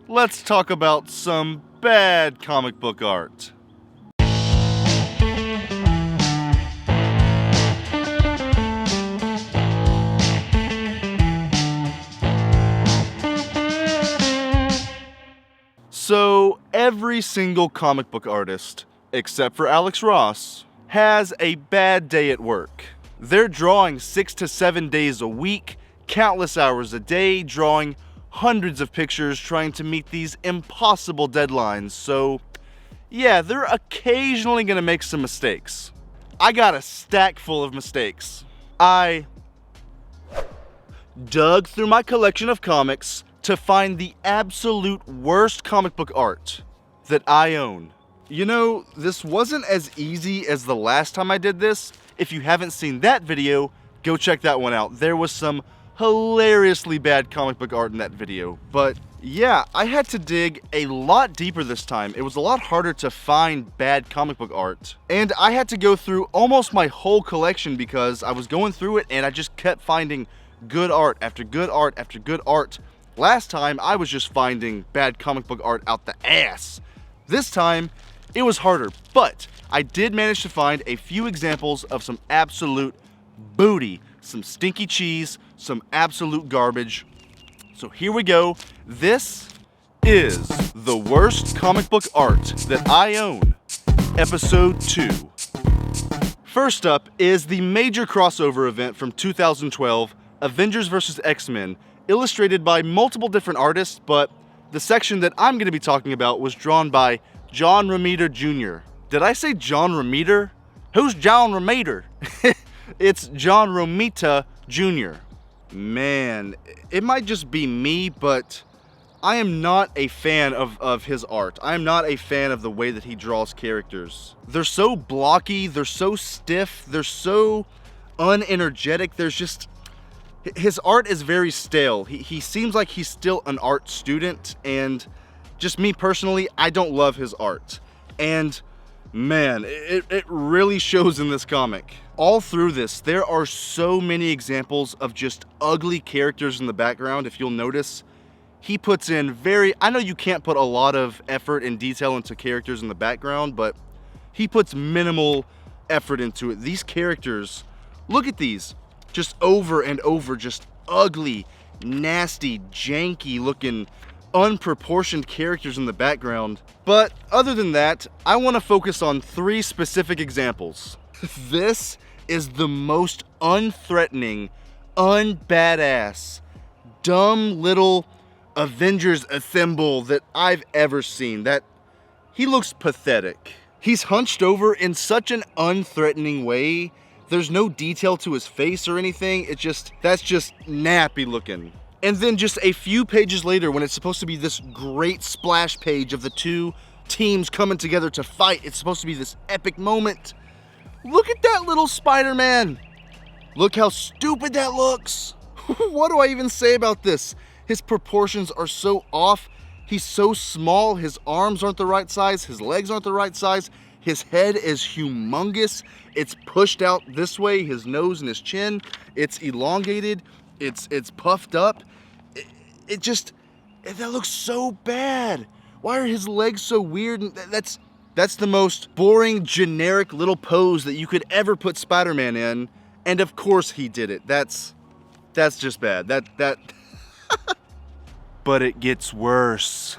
let's talk about some bad comic book art. So, every single comic book artist, except for Alex Ross, has a bad day at work. They're drawing 6 to 7 days a week, countless hours a day, drawing hundreds of pictures, trying to meet these impossible deadlines. So, yeah, they're occasionally gonna make some mistakes. I got a stack full of mistakes. I dug through my collection of comics to find the absolute worst comic book art that I own. You know, this wasn't as easy as the last time I did this. If you haven't seen that video, go check that one out. There was some hilariously bad comic book art in that video. But yeah, I had to dig a lot deeper this time. It was a lot harder to find bad comic book art. And I had to go through almost my whole collection because I was going through it and I just kept finding good art after good art after good art. Last time, I was just finding bad comic book art out the ass. This time, it was harder, but I did manage to find a few examples of some absolute booty, some stinky cheese, some absolute garbage. So here we go. This is the worst comic book art that I own, episode 2. First up is the major crossover event from 2012, Avengers vs. X-Men, illustrated by multiple different artists, but the section that I'm going to be talking about was drawn by John Romita Jr. Did I say John Romita? Who's John Romita? It's John Romita Jr. Man, it might just be me, but I am not a fan of his art. I am not a fan of the way that he draws characters. They're so blocky, they're so stiff, they're so unenergetic, his art is very stale. He seems like he's still an art student, and just me personally, I don't love his art. And man, it really shows in this comic. All through this, there are so many examples of just ugly characters in the background. If you'll notice, he puts in I know you can't put a lot of effort and detail into characters in the background, but he puts minimal effort into it. These characters, look at these. Just over and over, just ugly, nasty, janky looking, unproportioned characters in the background. But other than that, I want to focus on 3 specific examples. This is the most unthreatening, unbadass, dumb little Avengers assemble that I've ever seen. He looks pathetic. He's hunched over in such an unthreatening way. There's no detail to his face or anything. That's just nappy looking. And then just a few pages later, when it's supposed to be this great splash page of the 2 teams coming together to fight, it's supposed to be this epic moment. Look at that little Spider-Man. Look how stupid that looks. What do I even say about this? His proportions are so off. He's so small. His arms aren't the right size. His legs aren't the right size. His head is humongous. It's pushed out this way, his nose and his chin. It's elongated. It's puffed up. That looks so bad. Why are his legs so weird? And that's the most boring, generic little pose that you could ever put Spider-Man in. And of course he did it. That's just bad. That But it gets worse.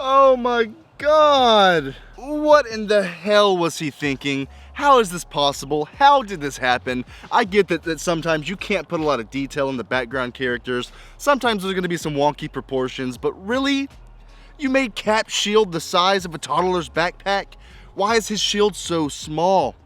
Oh my God! What in the hell was he thinking? How is this possible? How did this happen? I get that sometimes you can't put a lot of detail in the background characters. Sometimes there's gonna be some wonky proportions, but really? You made Cap's shield the size of a toddler's backpack? Why is his shield so small?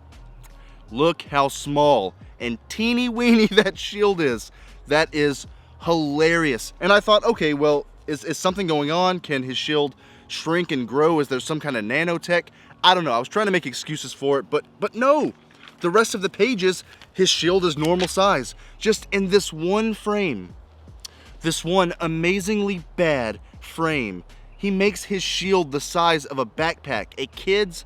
Look how small and teeny weeny that shield is. That is hilarious. And I thought, okay, well, is something going on? Can his shield shrink and grow? Is there some kind of nanotech? I don't know. I was trying to make excuses for it, but no. The rest of the pages, his shield is normal size. Just in this one frame, this one amazingly bad frame, he makes his shield the size of a backpack, a kid's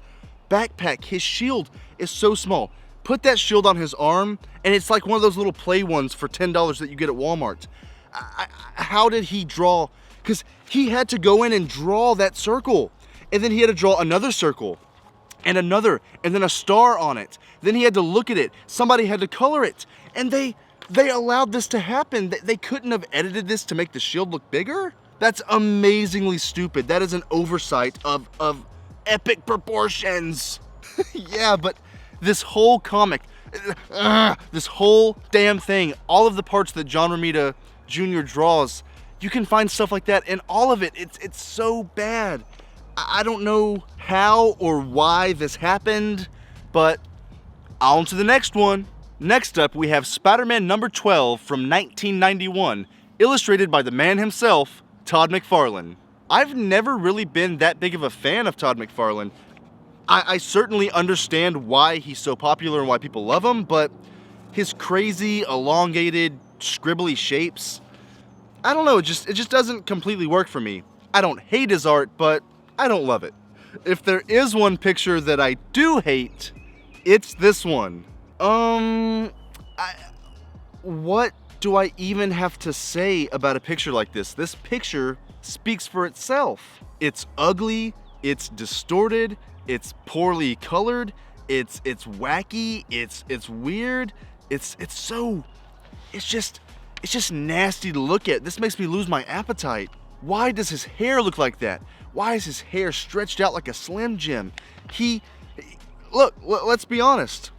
backpack. His shield is so small. put that shield on his arm, and it's like one of those little play ones for $10 that you get at Walmart. How did he draw? Because he had to go in and draw that circle, and then he had to draw another circle, and another, and then a star on it. Then he had to look at it. Somebody had to color it, and they allowed this to happen. They couldn't have edited this to make the shield look bigger? That's amazingly stupid. That is an oversight of epic proportions. Yeah, but this whole comic, this whole damn thing, all of the parts that John Romita Jr. draws, you can find stuff like that in all of it. It's so bad. I don't know how or why this happened, but on to the next one. Next up, we have Spider-Man number 12 from 1991, illustrated by the man himself, Todd McFarlane. I've never really been that big of a fan of Todd McFarlane. I certainly understand why he's so popular and why people love him, but his crazy, elongated, scribbly shapes, I don't know, it just doesn't completely work for me. I don't hate his art, but I don't love it. If there is one picture that I do hate, it's this one. What do I even have to say about a picture like this? This picture speaks for itself. It's ugly, it's distorted, it's poorly colored, it's wacky, it's weird, it's just nasty to look at. This makes me lose my appetite. Why does his hair look like that? Why is his hair stretched out like a Slim Jim? Look, let's be honest.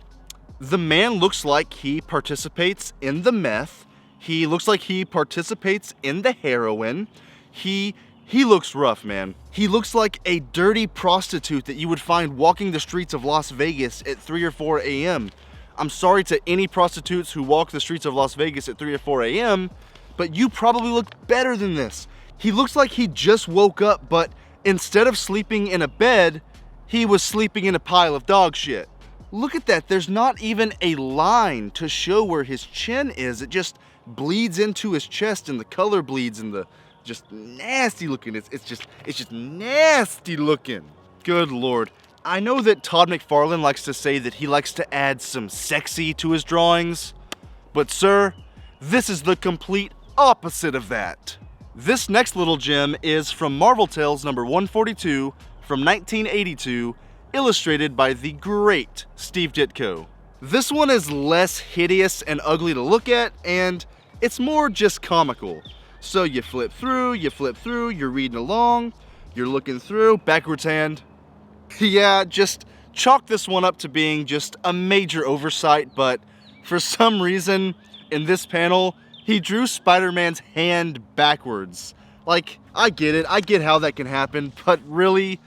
The man looks like he participates in the meth. He looks like he participates in the heroin. He looks rough, man. He looks like a dirty prostitute that you would find walking the streets of Las Vegas at 3 or 4 a.m. I'm sorry to any prostitutes who walk the streets of Las Vegas at 3 or 4 a.m., but you probably look better than this. He looks like he just woke up, but instead of sleeping in a bed, he was sleeping in a pile of dog shit. Look at that, there's not even a line to show where his chin is. It just bleeds into his chest and the color bleeds and the just nasty looking. It's just nasty looking. Good Lord. I know that Todd McFarlane likes to say that he likes to add some sexy to his drawings, but sir, this is the complete opposite of that. This next little gem is from Marvel Tales number 142 from 1982, illustrated by the great Steve Ditko. This one is less hideous and ugly to look at, and it's more just comical. So you flip through, you're reading along, you're looking through, backwards hand. Yeah, just chalk this one up to being just a major oversight, but for some reason, in this panel, he drew Spider-Man's hand backwards. Like, I get how that can happen, but really,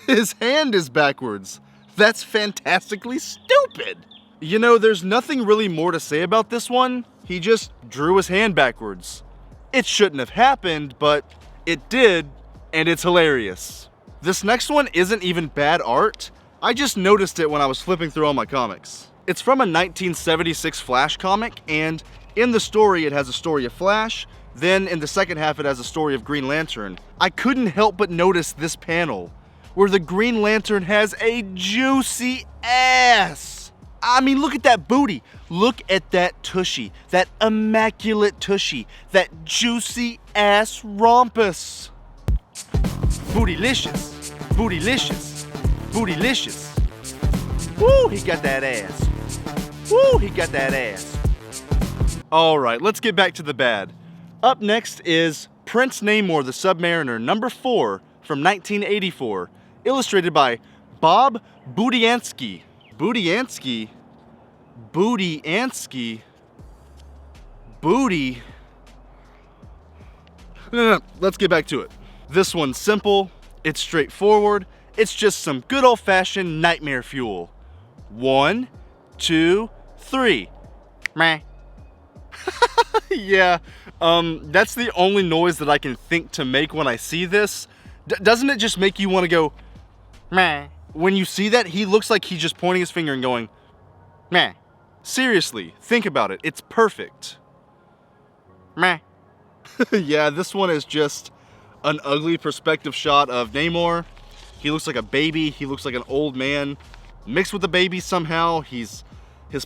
his hand is backwards. That's fantastically stupid. You know, there's nothing really more to say about this one. He just drew his hand backwards. It shouldn't have happened, but it did, and it's hilarious. This next one isn't even bad art. I just noticed it when I was flipping through all my comics. It's from a 1976 Flash comic, and in the story it has a story of Flash, then in the second half it has a story of Green Lantern. I couldn't help but notice this panel, where the Green Lantern has a juicy ass. I mean, look at that booty. Look at that tushy, that immaculate tushy, that juicy ass rompus. Bootylicious, bootylicious, bootylicious. Woo, he got that ass. Woo, he got that ass. All right, let's get back to the bad. Up next is Prince Namor the Submariner number 4 from 1984, illustrated by Bob Budiansky. Budiansky? Budiansky? Booty? No, let's get back to it. This one's simple, it's straightforward, it's just some good old-fashioned nightmare fuel. 1, 2, 3. Meh. Yeah, that's the only noise that I can think to make when I see this. Doesn't it just make you want to go, meh? When you see that, he looks like he's just pointing his finger and going, meh. Seriously, think about it, it's perfect. Meh. Yeah, this one is just an ugly perspective shot of Namor. He looks like a baby, he looks like an old man. mixed with the baby somehow. His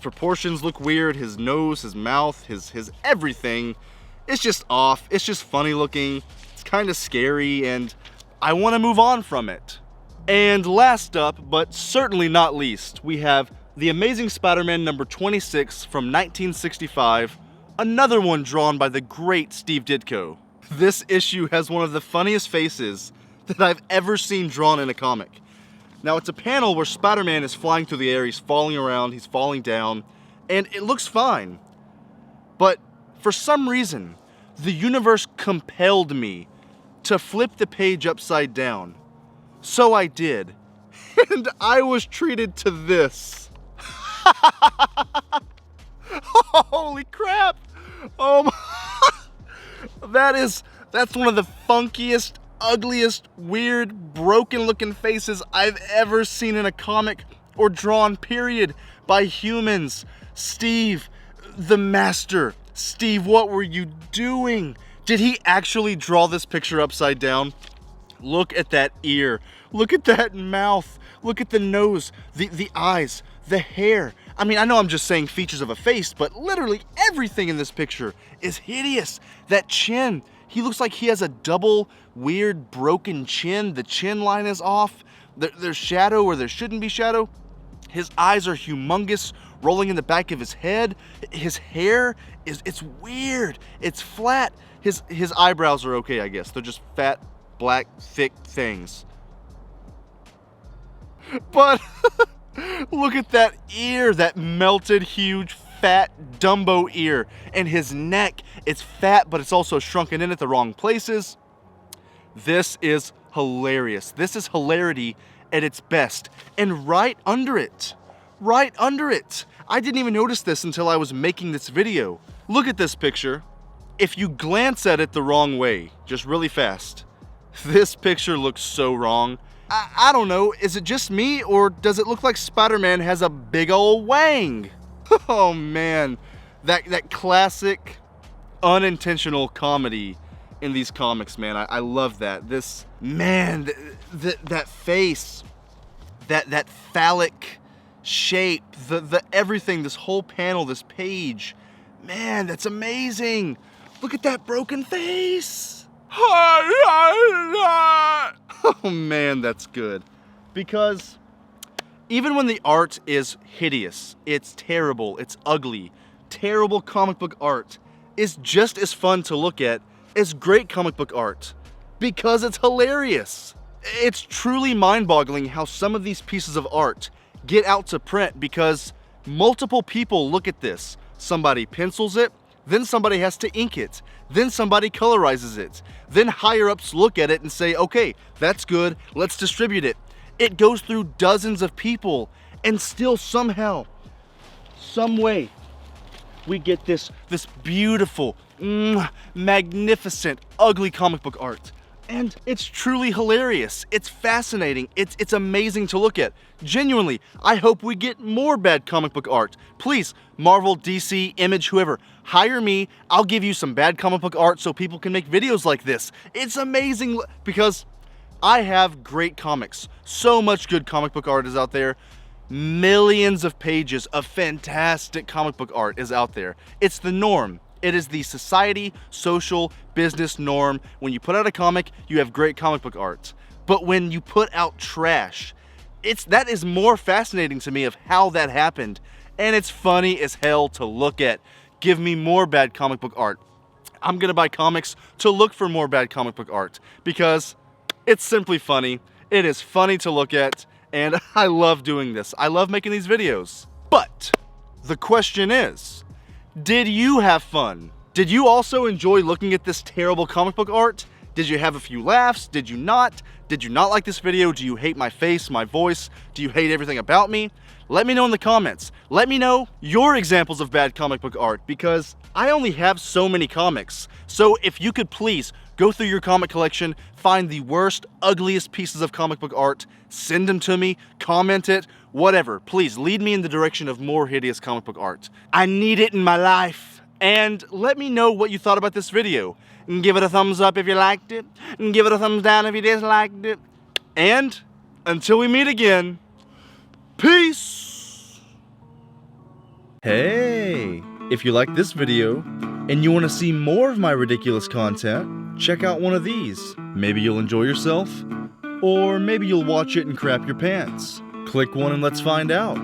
proportions look weird. His nose, his mouth, his everything. It's just off. It's just funny looking. It's kind of scary, and I want to move on from it. And last up, but certainly not least, we have The Amazing Spider-Man number 26 from 1965, another one drawn by the great Steve Ditko. This issue has one of the funniest faces that I've ever seen drawn in a comic. Now, it's a panel where Spider-Man is flying through the air, he's falling around, he's falling down, and it looks fine. But for some reason, the universe compelled me to flip the page upside down. So I did, and I was treated to this. Holy crap! Oh my. That's one of the funkiest, ugliest, weird, broken looking faces I've ever seen in a comic or drawn, period, by humans. Steve, the master. Steve, what were you doing? Did he actually draw this picture upside down? Look at that ear. Look at that mouth. Look at the nose, the eyes, the hair. I mean, I know I'm just saying features of a face, but literally everything in this picture is hideous. That chin, he looks like he has a double weird broken chin. The chin line is off. There's shadow where there shouldn't be shadow. His eyes are humongous, rolling in the back of his head. His hair it's weird. It's flat. His eyebrows are okay, I guess. They're just fat, black, thick things. But look at that ear, that melted, huge, fat Dumbo ear. And his neck, it's fat, but it's also shrunken in at the wrong places. This is hilarious. This is hilarity at its best. And right under it, I didn't even notice this until I was making this video. Look at this picture. If you glance at it the wrong way, just really fast, this picture looks so wrong. I don't know, is it just me, or does it look like Spider-Man has a big ol' wang? Oh man, that classic unintentional comedy in these comics, man. I love that. This, man, that face, that phallic shape, the everything, this whole panel, this page, man, that's amazing. Look at that broken face. Oh man, that's good. Because even when the art is hideous, it's terrible, it's ugly, terrible comic book art is just as fun to look at as great comic book art. Because it's hilarious. It's truly mind-boggling how some of these pieces of art get out to print because multiple people look at this. Somebody pencils it, then somebody has to ink it, then somebody colorizes it, then higher ups look at it and say, okay, that's good, let's distribute it. It goes through dozens of people, and still somehow, some way, we get this beautiful, magnificent, ugly comic book art. And it's truly hilarious. It's fascinating. It's amazing to look at. Genuinely, I hope we get more bad comic book art. Please, Marvel, DC, Image, whoever, hire me. I'll give you some bad comic book art so people can make videos like this. It's amazing because I have great comics. So much good comic book art is out there. Millions of pages of fantastic comic book art is out there. It's the norm. It is the society, social, business norm. When you put out a comic, you have great comic book art. But when you put out trash, that is more fascinating to me of how that happened. And it's funny as hell to look at. Give me more bad comic book art. I'm gonna buy comics to look for more bad comic book art because it's simply funny. It is funny to look at, and I love doing this. I love making these videos. But the question is, did you have fun? Did you also enjoy looking at this terrible comic book art? Did you have a few laughs? Did you not? Did you not like this video? Do you hate my face, my voice? Do you hate everything about me? Let me know in the comments. Let me know your examples of bad comic book art because I only have so many comics. So if you could please go through your comic collection, find the worst, ugliest pieces of comic book art, send them to me, comment it, whatever. Please lead me in the direction of more hideous comic book art. I need it in my life. And let me know what you thought about this video. Give it a thumbs up if you liked it. Give it a thumbs down if you disliked it. And until we meet again, Peace! Hey, if you like this video and you want to see more of my ridiculous content, check out one of these. Maybe you'll enjoy yourself, or maybe you'll watch it and crap your pants. Click one and let's find out.